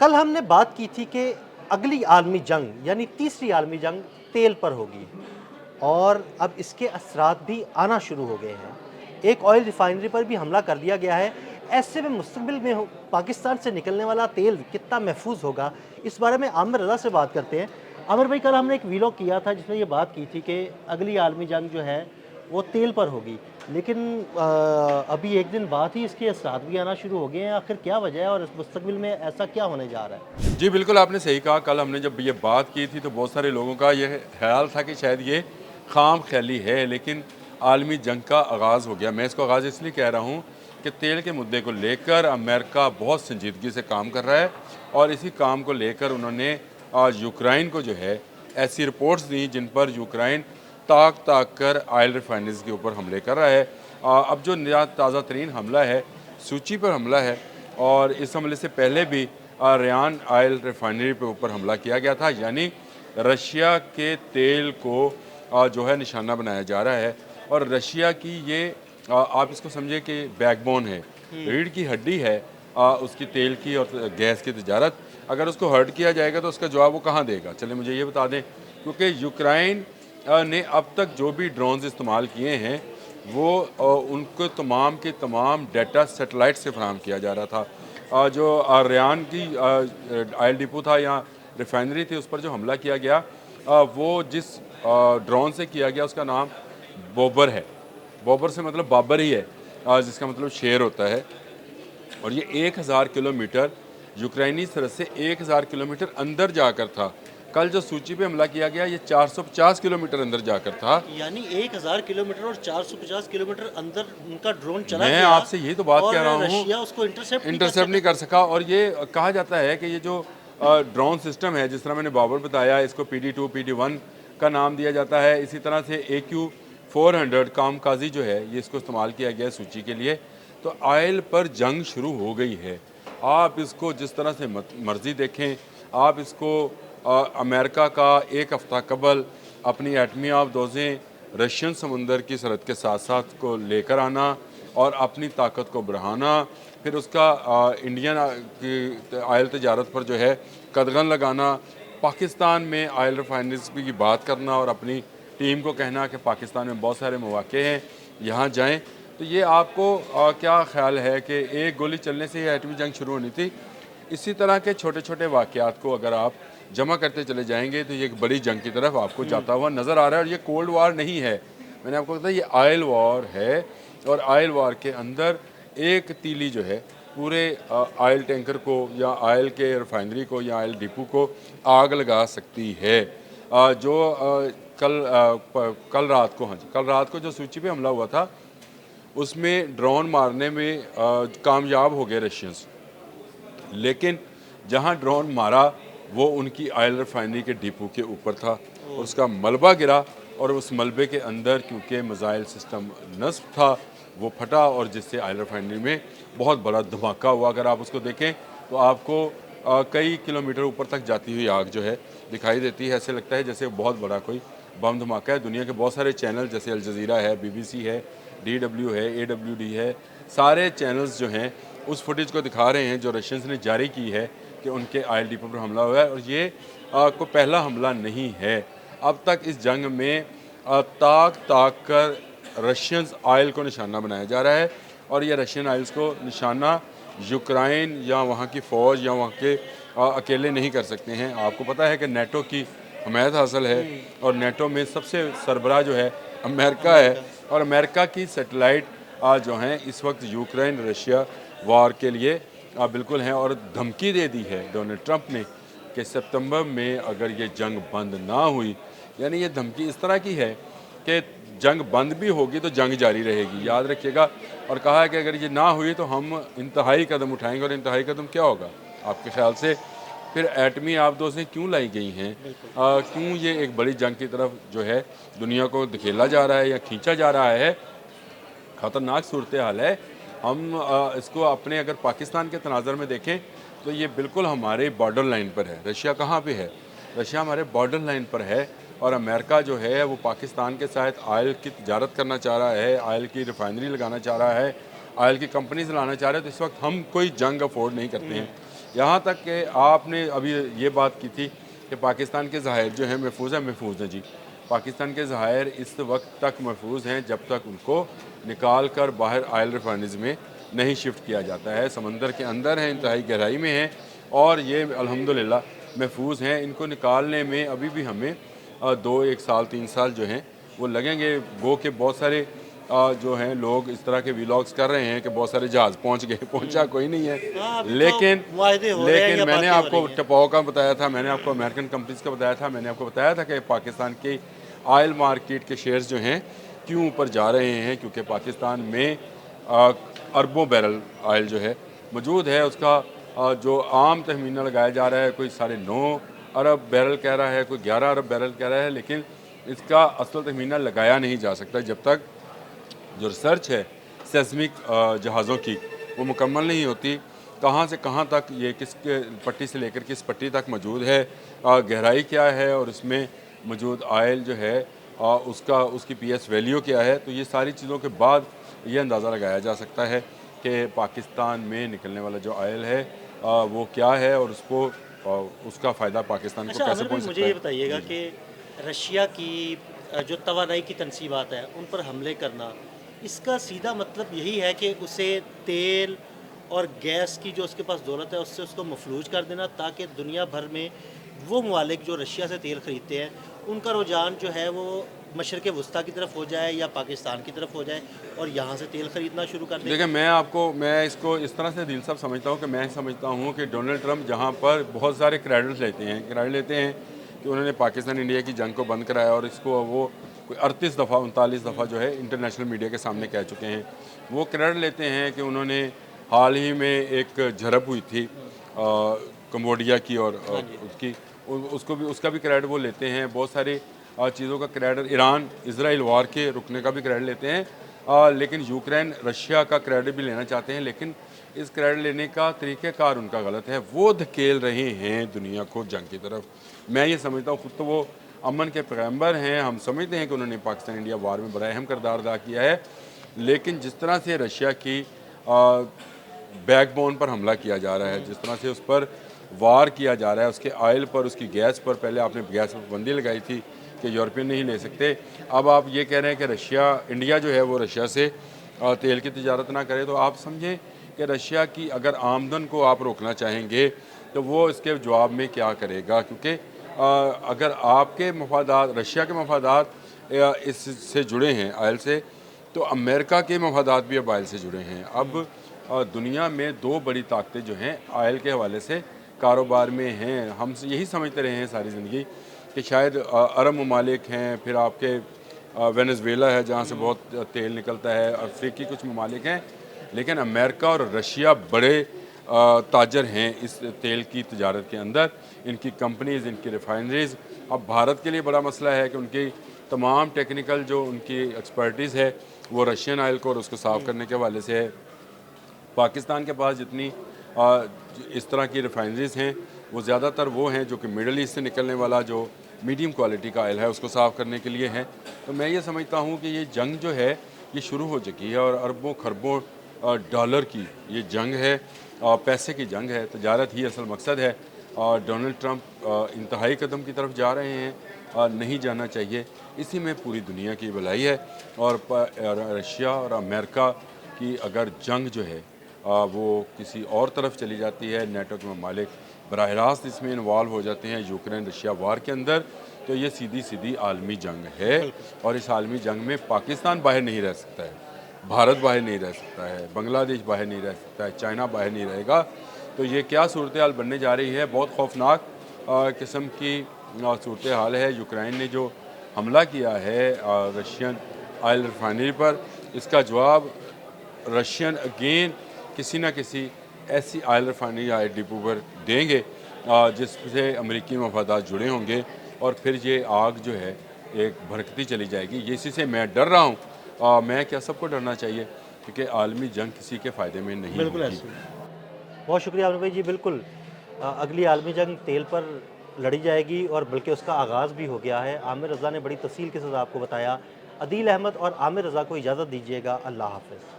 कल हमने बात की थी कि अगली आलमी जंग यानी तीसरी आलमी जंग तेल पर होगी और अब इसके असरात भी आना शुरू हो गए हैं। एक ऑयल रिफाइनरी पर भी हमला कर दिया गया है। ऐसे में मुस्तकबिल में पाकिस्तान से निकलने वाला तेल कितना महफूज होगा, इस बारे में आमिर रज़ा से बात करते हैं। आमिर भाई, कल हमने एक वीलॉग किया था जिसमें ये बात की थी कि अगली आलमी जंग जो है वो तेल पर होगी, लेकिन अभी एक दिन बाद ही इसके असरात भी आना शुरू हो गए हैं। आखिर क्या वजह है और इस मुस्तकबिल में ऐसा क्या होने जा रहा है? जी, बिल्कुल आपने सही कहा। कल हमने जब ये बात की थी तो बहुत सारे लोगों का ये ख़्याल था कि शायद ये ख़ाम ख़याली है, लेकिन आलमी जंग का आगाज़ हो गया। मैं इसको आगाज़ इसलिए कह रहा हूँ कि तेल के मुद्दे को लेकर अमेरिका बहुत संजीदगी से काम कर रहा है और इसी काम को लेकर उन्होंने आज यूक्रेन को जो है ऐसी रिपोर्ट्स दी जिन पर यूक्रेन ताक ताक कर ऑयल रिफाइनरीज़ के ऊपर हमले कर रहा है। अब जो नया ताज़ा तरीन हमला है, सूची पर हमला है और इस हमले से पहले भी रेयान ऑयल रिफाइनरी पे ऊपर हमला किया गया था, यानी रशिया के तेल को जो है निशाना बनाया जा रहा है। और रशिया की ये आप इसको समझे कि बैकबोन है, रीढ़ की हड्डी है उसकी तेल की और गैस की तजारत। अगर उसको हर्ट किया जाएगा तो उसका जवाब वो कहाँ देगा? चले मुझे ये बता दें, क्योंकि यूक्रेन ने अब तक जो भी ड्रोन्स इस्तेमाल किए हैं वो उनको तमाम के तमाम डाटा सेटेलाइट से फराहम किया जा रहा था। जो रेयान की ऑयल डिपो था या रिफाइनरी थी, उस पर जो हमला किया गया वो जिस ड्रोन से किया गया उसका नाम बोबर है। बोबर से मतलब बाबर ही है, जिसका मतलब शेर होता है। और ये 1000 किलोमीटर यूक्रेनी सरहद से 1000 किलोमीटर अंदर जाकर था। कल जो सूची पे हमला किया गया ये 450 किलोमीटर अंदर जाकर था। यानी 1000 किलोमीटर और 450 किलोमीटर अंदर उनका ड्रोन चला मैं गया आपसे यही तो बात और कह रहा हूँ, रशिया उसको इंटरसेप्ट नहीं कर सका। और ये कहा जाता है कि ये जो ड्रोन सिस्टम है, जिस तरह मैंने बाबर बताया, इसको PD2 PD1 का नाम दिया जाता है। इसी तरह से AQ400 कामकाजी जो है ये इसको इस्तेमाल किया गया है सूची के लिए। तो ऑयल पर जंग शुरू हो गई है। आप इसको जिस तरह से मर्जी देखें, आप इसको अमेरिका का एक हफ्ता कबल अपनी एटमी आबदोज़ें रशियन समुंदर की सरहद के साथ साथ को लेकर आना और अपनी ताकत को बढ़ाना, फिर उसका इंडियन की आयल तजारत पर जो है कदगन लगाना, पाकिस्तान में आयल रिफाइनरीज की बात करना और अपनी टीम को कहना कि पाकिस्तान में बहुत सारे मौके हैं, यहाँ जाएं। तो ये आपको क्या ख्याल है कि एक गोली चलने से ये एटमी जंग शुरू होनी थी? इसी तरह के छोटे छोटे वाक़यात को अगर आप जमा करते चले जाएंगे तो ये एक बड़ी जंग की तरफ आपको जाता हुआ नज़र आ रहा है। और ये कोल्ड वार नहीं है, मैंने आपको बताया, ये ऑयल वॉर है। और ऑयल वॉर के अंदर एक तीली जो है पूरे ऑयल टैंकर को या ऑयल के रिफाइनरी को या ऑयल डिपो को आग लगा सकती है। कल रात को, हाँ जी, कल रात को जो सूची पे हमला हुआ था उसमें ड्रोन मारने में कामयाब हो गए रशियंस, लेकिन जहां ड्रोन मारा वो उनकी ऑयल रिफाइनरी के डिपो के ऊपर था और उसका मलबा गिरा और उस मलबे के अंदर क्योंकि मिसाइल सिस्टम नस्ब था वो फटा और जिससे ऑयल रिफाइनरी में बहुत बड़ा धमाका हुआ। अगर आप उसको देखें तो आपको कई किलोमीटर ऊपर तक जाती हुई आग जो है दिखाई देती है। ऐसे लगता है जैसे बहुत बड़ा कोई बम धमाका है। दुनिया के बहुत सारे चैनल जैसे अल जज़ीरा है, BBC है, DW है, AWD है, सारे चैनल्स जो हैं उस फुटेज को दिखा रहे हैं जो रशियंस ने जारी की है कि उनके ऑयल डिपो पर हमला हुआ है। और ये को पहला हमला नहीं है। अब तक इस जंग में ताक ताक कर रशियंस ऑयल को निशाना बनाया जा रहा है और ये रशियन ऑयल्स को निशाना यूक्रेन या वहाँ की फ़ौज या वहाँ के अकेले नहीं कर सकते हैं। आपको पता है कि नेटो की हमायत हासिल है और नेटो में सबसे सरबराह जो है अमेरिका है और अमेरिका की सेटेलाइट जो हैं इस वक्त यूक्रेन रशिया वार के लिए बिल्कुल हैं। और धमकी दे दी है डोनाल्ड ट्रंप ने कि सितंबर में अगर ये जंग बंद ना हुई, यानी ये धमकी इस तरह की है कि जंग बंद भी होगी तो जंग जारी रहेगी, याद रखिएगा। और कहा है कि अगर ये ना हुई तो हम इंतहाई कदम उठाएंगे। और इंतहाई कदम क्या होगा आपके ख़्याल से? फिर एटमी आबदोज़ें क्यों लाई गई हैं? क्यों ये एक बड़ी जंग की तरफ जो है दुनिया को धकेला जा रहा है या खींचा जा रहा है? ख़तरनाक सूरत हाल है। हम इसको अपने अगर पाकिस्तान के तनाज़र में देखें तो ये बिल्कुल हमारे बॉर्डर लाइन पर है। रशिया कहाँ पे है? रशिया हमारे बॉर्डर लाइन पर है और अमेरिका जो है वो पाकिस्तान के साथ ऑयल की तजारत करना चाह रहा है, ऑयल की रिफाइनरी लगाना चाह रहा है, ऑयल की कंपनीज लाना चाह रहे हैं। तो इस वक्त हम कोई जंग अफोर्ड नहीं करते हैं। यहाँ तक कि आपने अभी ये बात की थी कि पाकिस्तान के ज़खायर जो हैं महफूज हैं जी। पाकिस्तान के ज़खायर इस वक्त तक महफूज हैं जब तक उनको निकाल कर बाहर ऑयल रिफाइनरीज़ में नहीं शिफ्ट किया जाता है। समंदर के अंदर हैं, इंतहाई गहराई में हैं और ये अल्हम्दुलिल्लाह महफूज हैं। इनको निकालने में अभी भी हमें 1 साल 3 साल जो हैं वो लगेंगे। गो के बहुत सारे जो हैं लोग इस तरह के व्लॉग्स कर रहे हैं कि बहुत सारे जहाज़ पहुंच गए, पहुंचा कोई नहीं है। हाँ, अभी लेकिन तो मुआहदे हो रहे हैं या मैंने बातें हो आपको रही हैं। टपाओ का बताया था, मैंने आपको अमेरिकन कंपनीज का बताया था, मैंने आपको बताया था कि पाकिस्तान के ऑयल मार्केट के शेयर्स जो हैं क्यों ऊपर जा रहे हैं, क्योंकि पाकिस्तान में अरबों बैरल ऑयल जो है मौजूद है। उसका जो आम तखमीना लगाया जा रहा है कोई 9.5 अरब बैरल कह रहा है, कोई 11 अरब बैरल कह रहा है, लेकिन इसका असल तखमीना लगाया नहीं जा सकता जब तक जो रिसर्च है सेस्मिक जहाज़ों की वो मुकम्मल नहीं होती। कहाँ से कहाँ तक ये किस पट्टी से लेकर किस पट्टी तक मौजूद है, गहराई क्या है और इसमें मौजूद ऑयल जो है उसकी पीएस वैल्यू क्या है, तो ये सारी चीज़ों के बाद ये अंदाज़ा लगाया जा सकता है कि पाकिस्तान में निकलने वाला जो ऑयल है वो क्या है और उसका फ़ायदा पाकिस्तान को अच्छा कैसे आमिर भाई, पहुँच मुझे सकता ये है। बताइएगा जी। कि रशिया की जो तवानाई की तनसीबात हैं उन पर हमले करना, इसका सीधा मतलब यही है कि उसे तेल और गैस की जो उसके पास दौलत है उससे उसको मफलूज कर देना, ताकि दुनिया भर में वो ममालिक जो रशिया से तेल ख़रीदते हैं उनका रुझान जो है वो मशरक़ वस्ती की तरफ हो जाए या पाकिस्तान की तरफ हो जाए और यहाँ से तेल ख़रीदना शुरू कर दें। देखिए मैं इसको इस तरह से दिल साहब समझता हूँ कि मैं समझता हूँ कि डोनाल्ड ट्रंप जहाँ पर बहुत सारे क्रेडिट लेते हैं कि उन्होंने पाकिस्तान इंडिया की जंग को बंद कराया और इसको वो कोई 38 दफ़ा 39 दफ़ा जो है इंटरनेशनल मीडिया के सामने कह चुके हैं। वो क्रेडिट लेते हैं कि उन्होंने हाल ही में एक झड़प हुई थी कम्बोडिया की और हाँ जी। उसका भी क्रेडिट वो लेते हैं। बहुत सारी चीज़ों का क्रेडिट ईरान इजराइल वार के रुकने का भी क्रेडिट लेते हैं। लेकिन यूक्रेन रशिया का क्रेडिट भी लेना चाहते हैं, लेकिन इस क्रेडिट लेने का तरीक़ेकार उनका गलत है। वो धकेल रहे हैं दुनिया को जंग की तरफ। मैं ये समझता हूँ खुद तो वो अमन के पैगम्बर हैं, हम समझते हैं कि उन्होंने पाकिस्तान इंडिया वार में बड़ा अहम किरदार अदा किया है, लेकिन जिस तरह से रशिया की बैकबोन पर हमला किया जा रहा है, जिस तरह से उस पर वार किया जा रहा है, उसके ऑयल पर, उसकी गैस पर, पहले आपने गैस पर पाबंदी लगाई थी कि यूरोपियन नहीं ले सकते, अब आप ये कह रहे हैं कि इंडिया जो है वो रशिया से तेल की तिजारत ना करे, तो आप समझें कि रशिया की अगर आमदन को आप रोकना चाहेंगे तो वो इसके जवाब में क्या करेगा, क्योंकि अगर आपके मफादात रशिया के मफादात इससे जुड़े हैं ऑयल से, तो अमेरिका के मफादात भी अब ऑयल से जुड़े हैं। अब दुनिया में 2 बड़ी ताकतें जो हैं ऑयल के हवाले से कारोबार में हैं। हम यही समझते रहे हैं सारी ज़िंदगी कि शायद अरब ममालिक हैं, फिर आपके वेनेज़ुएला है जहाँ से बहुत तेल निकलता है, अफ्रीकी कुछ ममालिक हैं, लेकिन अमेरिका और रशिया बड़े ताजर हैं इस तेल की तजारत के अंदर। इनकी कंपनीज़, इनकी रिफाइनरीज़। अब भारत के लिए बड़ा मसला है कि उनकी तमाम टेक्निकल जो उनकी एक्सपर्टीज़ है वो रशियन ऑयल को और उसको साफ़ करने के हवाले से है। पाकिस्तान के पास जितनी इस तरह की रिफाइनरीज़ हैं वो ज़्यादातर वो हैं जो कि मिडल ईस्ट से निकलने वाला जो मीडियम क्वालिटी का ऑयल है उसको साफ़ करने के लिए है। तो मैं ये समझता हूँ कि ये जंग जो है ये शुरू हो चुकी है और अरबों खरबों डॉलर की ये जंग है, पैसे की जंग है, तजारत ही असल मकसद है। डोनाल्ड ट्रंप इंतहाई कदम की तरफ जा रहे हैं, नहीं जाना चाहिए। इसी में पूरी दुनिया की भलाई है और रशिया और अमेरिका की अगर जंग जो है वो किसी और तरफ चली जाती है, नेटो के ममालिक बराह रास्त इसमें इन्वॉल्व हो जाते हैं यूक्रेन रशिया वार के अंदर, तो ये सीधी सीधी आलमी जंग है और इस आलमी जंग में पाकिस्तान बाहर नहीं रह सकता है, भारत बाहर नहीं रह सकता है, बांग्लादेश बाहर नहीं रह सकता है, चाइना बाहर नहीं रहेगा। तो ये क्या सूरत हाल बनने जा रही है, बहुत खौफनाक किस्म की सूरत हाल है। यूक्रेन ने जो हमला किया है रशियन ऑयल रिफाइनरी पर, इसका जवाब रशियन अगेन किसी न किसी ऐसी ऑयल रिफाइनरी या डिपो पर देंगे जिससे अमेरिकी मफादात जुड़े होंगे और फिर ये आग जो है एक भड़कती चली जाएगी। ये इसी से मैं डर रहा हूँ। मैं क्या सबको डरना चाहिए, क्योंकि आलमी जंग किसी के फ़ायदे में नहीं बिल्कुल होगी। ऐसे बहुत शुक्रिया आमिर भाई जी। बिल्कुल अगली आलमी जंग तेल पर लड़ी जाएगी और बल्कि उसका आगाज़ भी हो गया है। आमिर रज़ा ने बड़ी तफसील के साथ आपको बताया। अदील अहमद और आमिर रज़ा को इजाज़त दीजिएगा। अल्लाह हाफ़िज़।